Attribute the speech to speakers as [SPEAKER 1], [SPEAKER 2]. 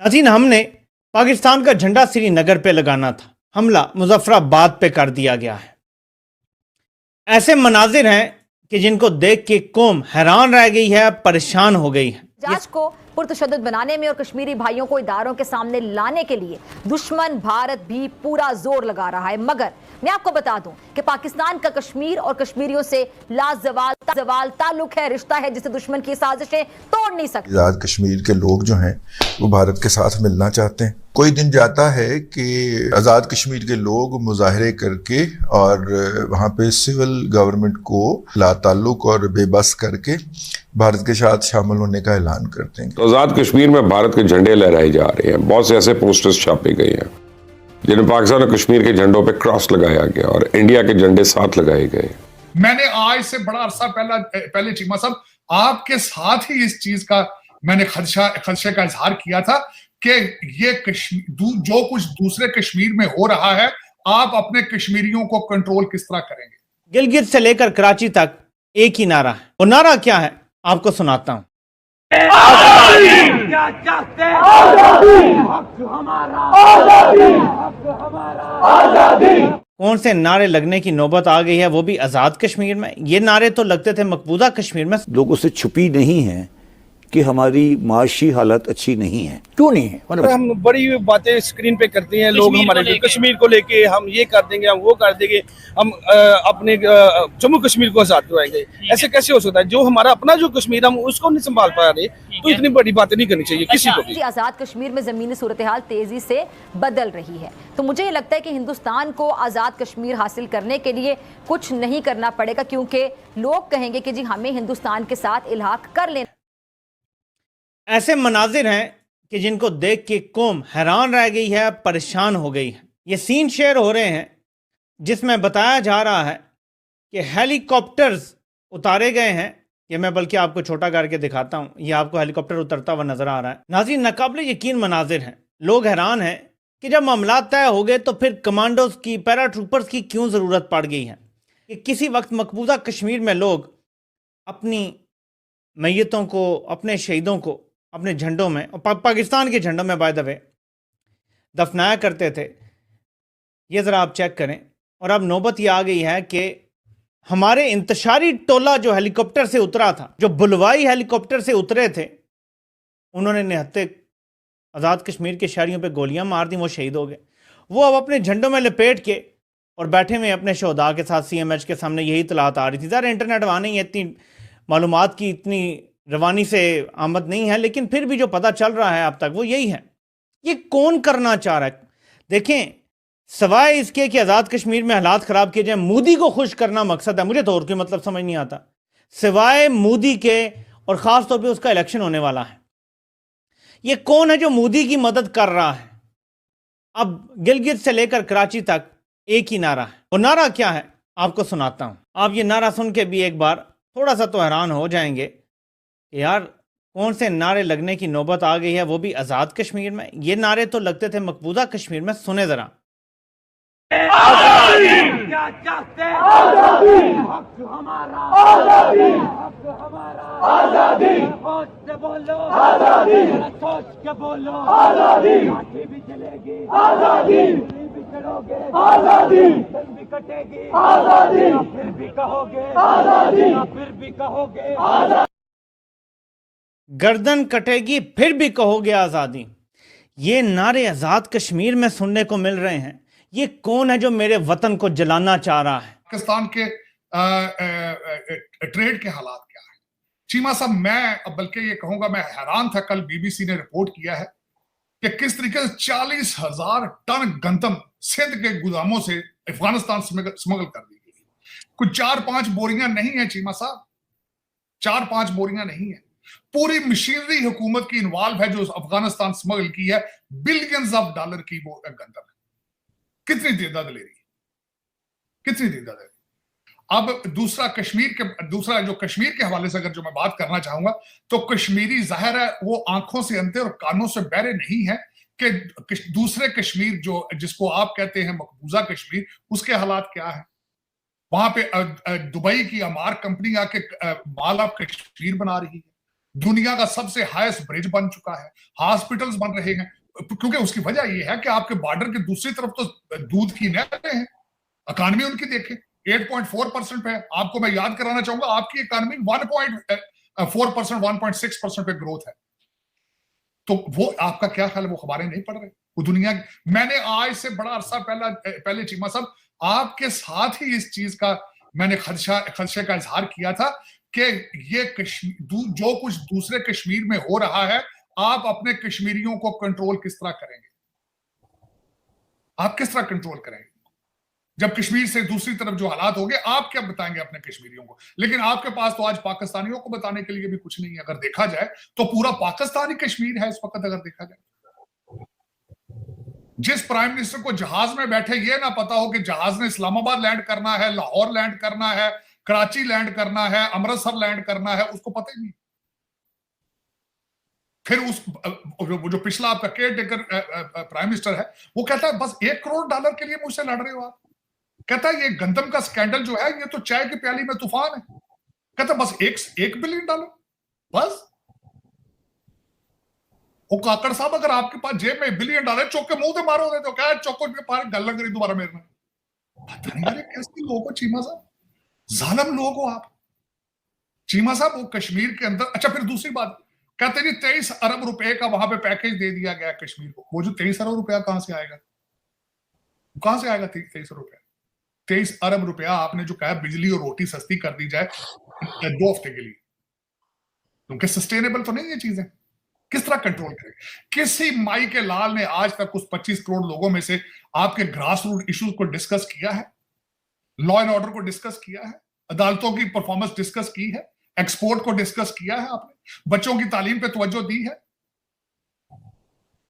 [SPEAKER 1] नाज़रीन, हमने पाकिस्तान का झंडा श्रीनगर पे लगाना था, हमला मुजफ्फराबाद पे कर दिया गया है। ऐसे मनाजिर हैं कि जिनको देख के कौम हैरान रह गई है, परेशान हो गई है।
[SPEAKER 2] जांच को पुरतशद्दुद बनाने में और कश्मीरी भाइयों को इदारों के सामने लाने के लिए दुश्मन भारत भी पूरा जोर लगा रहा है। मगर मैं आपको बता दूं कि पाकिस्तान का कश्मीर और कश्मीरियों से लाजवाल ताल्लुक है, रिश्ता है जिसे दुश्मन की साजिशें तोड़ नहीं सकती।
[SPEAKER 3] आज़ाद कश्मीर के लोग जो हैं वो भारत के साथ मिलना चाहते हैं। कोई दिन जाता है कि आज़ाद कश्मीर के लोग मुजाहरे करके और वहाँ पे सिविल गवर्नमेंट को लाताल्लुक और बेबस करके भारत के साथ शामिल होने का ऐलान करते हैं।
[SPEAKER 4] तो आज़ाद कश्मीर में भारत के झंडे लहराए जा रहे हैं। बहुत से ऐसे पोस्टर्स छापे गए हैं जिनमें पाकिस्तान और कश्मीर के झंडों पे क्रॉस लगाया गया और इंडिया के झंडे साथ लगाए गए।
[SPEAKER 5] मैंने आज से बड़ा अरसा पहले चीमा साहब आपके साथ ही इस चीज का मैंने खदशे का इजहार किया था कि ये जो कुछ दूसरे कश्मीर में हो रहा है, आप अपने कश्मीरियों को कंट्रोल किस तरह करेंगे।
[SPEAKER 1] गिलगित से लेकर कराची तक एक ही नारा है। वो नारा क्या है आपको सुनाता हूं।
[SPEAKER 6] क्या चाहते हैं? हक हमारा, आजादी।
[SPEAKER 1] कौन से नारे लगने की नौबत आ गई है, वो भी आज़ाद कश्मीर में। ये नारे तो लगते थे मकबूजा कश्मीर में।
[SPEAKER 7] लोगों से छुपी नहीं है कि हमारी माशी हालत अच्छी नहीं है।
[SPEAKER 8] क्यों नहीं है? हम बड़ी बातें स्क्रीन पे करते हैं, लोग हमारे कश्मीर को लेके हम ये कर देंगे, हम वो कर देंगे, हम अपने जम्मू कश्मीर को आजाद करवाएंगे। ऐसे कैसे हो सकता है? जो हमारा अपना जो कश्मीर हम उसको नहीं संभाल पा रहे, तो इतनी बड़ी बातें नहीं करनी चाहिए किसी को भी।
[SPEAKER 2] आजाद कश्मीर में जमीनी सूरत हाल तेजी से बदल रही है, तो मुझे ये लगता है कि हिंदुस्तान को आजाद कश्मीर हासिल करने के लिए कुछ नहीं करना पड़ेगा, क्योंकि लोग कहेंगे कि जी हमें हिंदुस्तान के साथ इल्हाक कर लेना।
[SPEAKER 1] ऐसे मनाजिर हैं कि जिनको देख के कौम हैरान रह गई है, परेशान हो गई है। ये सीन शेयर हो रहे हैं जिसमें बताया जा रहा है कि हेलीकॉप्टर्स उतारे गए हैं। ये मैं बल्कि आपको छोटा करके दिखाता हूँ। ये आपको हेलीकॉप्टर उतरता हुआ नजर आ रहा है। नाज़रीन, नाकाबिले यकीन मनाजिर हैं। लोग हैरान हैं कि जब मामला तय हो गए तो फिर कमांडोज की, पैराट्रूपर्स की क्यों ज़रूरत पड़ गई है कि किसी वक्त मकबूजा कश्मीर में लोग अपनी मैयतों को, अपने शहीदों को अपने झंडों में, पाकिस्तान के झंडों में बाय द वे, दफनाया करते थे। ये ज़रा आप चेक करें। और अब नौबत ये आ गई है कि हमारे इंतशारी टोला जो हेलीकॉप्टर से उतरा था, जो बुलवाई हेलीकॉप्टर से उतरे थे, उन्होंने निहत्ते आज़ाद कश्मीर के शहरियों पे गोलियां मार दी, वो शहीद हो गए। वो अब अपने झंडों में लपेट के और बैठे हुए अपने शोहदा के साथ CMH के सामने यही इतलात आ रही थी। ज़रा इंटरनेट वहाँ नहीं है, इतनी मालूमात की इतनी रवानी से आमद नहीं है, लेकिन फिर भी जो पता चल रहा है अब तक वो यही है। ये कौन करना चाह रहा है? देखें, सवाए इसके कि आज़ाद कश्मीर में हालात ख़राब किए जाए, मोदी को खुश करना मकसद है। मुझे तो और कोई मतलब समझ नहीं आता सिवाय मोदी के, और ख़ास तौर पे उसका इलेक्शन होने वाला है। ये कौन है जो मोदी की मदद कर रहा है? अब गिलगित से लेकर कराची तक एक ही नारा है। वो नारा क्या है आपको सुनाता हूँ। आप ये नारा सुन के भी एक बार थोड़ा सा तो हैरान हो जाएंगे यार, कौन से नारे लगने की नौबत आ गई है, वो भी आज़ाद कश्मीर में। ये नारे तो लगते थे मकबूजा कश्मीर में। सुने जरा।
[SPEAKER 6] क्या चाहते हैं? हक हमारा, आजादी। सोच से बोलो आजादी, सोच के बोलो आजादी। लाठी भी चलेगी आजादी, भी चढ़ोगे आजादी, फिर भी कटेगी आजादी, फिर भी कहोगे आजादी, फिर भी कहोगे आजादी।
[SPEAKER 1] गर्दन कटेगी फिर भी कहोगे आज़ादी। ये नारे आज़ाद कश्मीर में सुनने को मिल रहे हैं। ये कौन है जो मेरे वतन को जलाना चाह रहा है?
[SPEAKER 5] पाकिस्तान के ट्रेड के हालात क्या है चीमा साहब? मैं बल्कि ये कहूंगा, मैं हैरान था। कल BBC ने रिपोर्ट किया है कि किस तरीके से 40,000 टन गंदम सिंध के गोदामों से अफगानिस्तान स्मगल कर दी गई। कुछ 4-5 बोरियां नहीं है चीमा साहब, 4-5 बोरियां नहीं है। पूरी मशीनरी हुकूमत की इन्वॉल्व है जो अफगानिस्तान स्मगल की है। बिलियंस ऑफ डॉलर की वो गंदम है। कितनी तादाद ले रही है, कितनी तादाद है। अब दूसरा जो कश्मीर के हवाले से अगर जो मैं बात करना चाहूंगा, तो कश्मीरी जाहिर है वो आंखों से अंधे और कानों से बहरे नहीं है कि दूसरे कश्मीर जो जिसको आप कहते हैं मकबूजा कश्मीर, उसके हालात क्या है। वहां पे दुबई की अमार कंपनी आके माल ऑफ कश्मीर बना रही है। दुनिया का सबसे हाईएस्ट ब्रिज बन चुका है, हॉस्पिटल्स बन रहे हैं, क्योंकि उसकी वजह यह है कि आपके बॉर्डर के दूसरी तरफ तो दूध की नहरें हैं। इकॉनमी उनकी देखें 8.4% पे, आपको मैं याद कराना चाहूंगा आपकी इकॉनमी 1.4%, 1.6% पे ग्रोथ है। तो वो आपका क्या ख्याल है, वो खबरें नहीं पढ़ रहे? वो दुनिया, मैंने आज से बड़ा अरसा पहले चीमा साहब आपके साथ ही इस चीज का मैंने खदशे का इजहार किया था कि ये जो कुछ दूसरे कश्मीर में हो रहा है, आप अपने कश्मीरियों को कंट्रोल किस तरह करेंगे? आप किस तरह कंट्रोल करेंगे? जब कश्मीर से दूसरी तरफ जो हालात हो गए, आप क्या बताएंगे अपने कश्मीरियों को? लेकिन आपके पास तो आज पाकिस्तानियों को बताने के लिए भी कुछ नहीं है। अगर देखा जाए तो पूरा पाकिस्तान ही कश्मीर है इस वक्त। अगर देखा जाए, जिस प्राइम मिनिस्टर को जहाज में बैठे ये ना पता हो कि जहाज ने इस्लामाबाद लैंड करना है, लाहौर लैंड करना है, कराची लैंड करना है, अमृतसर लैंड करना है, उसको पता ही नहीं। फिर वो जो पिछला आपका केयर टेकर प्राइम मिनिस्टर है, वो कहता है बस $1 करोड़ के लिए मुझसे लड़ रहे हो आप। कहता है ये गंदम का स्कैंडल जो है, ये तो चाय की प्याली में तूफान है। कहता है बस $1 बिलियन बस। ओ काकड़ साहब, अगर आपके पास जेब में $1 बिलियन चौक के मुंह से मारोगे तो क्या चौको के पार गल लग रही दोबारा मेरे में? पता नहीं यार कैसे लोग हो चीमा साहब, जालिम लोग हो आप चीमा साहब। वो कश्मीर के अंदर, अच्छा फिर दूसरी बात कहते जी 23 अरब रुपए का वहां पे पैकेज दे दिया गया कश्मीर को। वो जो 23 अरब रुपया कहां से आएगा? 23 अरब रुपया? 23 अरब रुपया आपने जो कहा बिजली और रोटी सस्ती कर दी जाए 2 हफ्ते के लिए, क्योंकि सस्टेनेबल तो नहीं ये चीजें। किस तरह कंट्रोल करें? किसी माई के लाल ने आज तक उस 25 करोड़ लोगों में से आपके ग्रास रूट इश्यूज को डिस्कस किया है? लॉ एंड ऑर्डर को डिस्कस किया है? अदालतों की परफॉर्मेंस डिस्कस की है? एक्सपोर्ट को डिस्कस किया है आपने? बच्चों की तालीम पे तवज्जो दी है?